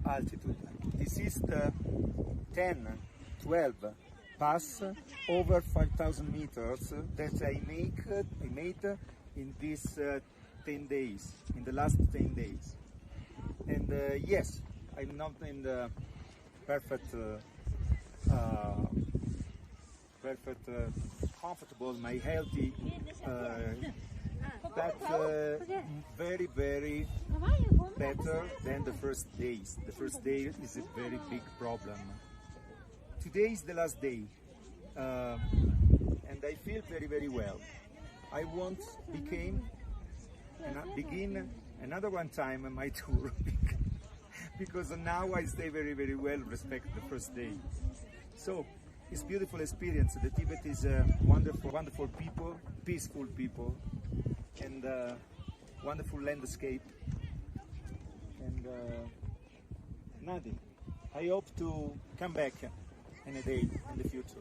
altitude. This is the 10, 12 pass over 5,000 meters that I made in these 10 days, in the last 10 days. And yes, I'm not in the perfect, comfortable, my healthy, but very, very better than the first days. The first day is a very big problem. Today is the last day, and I feel very, very well. I want begin another one time my tour because now I stay very, very well, respect the first day. So it's beautiful experience. The Tibet is wonderful, wonderful people, peaceful people, and wonderful landscape. And nothing. I hope to come back in a day in the future.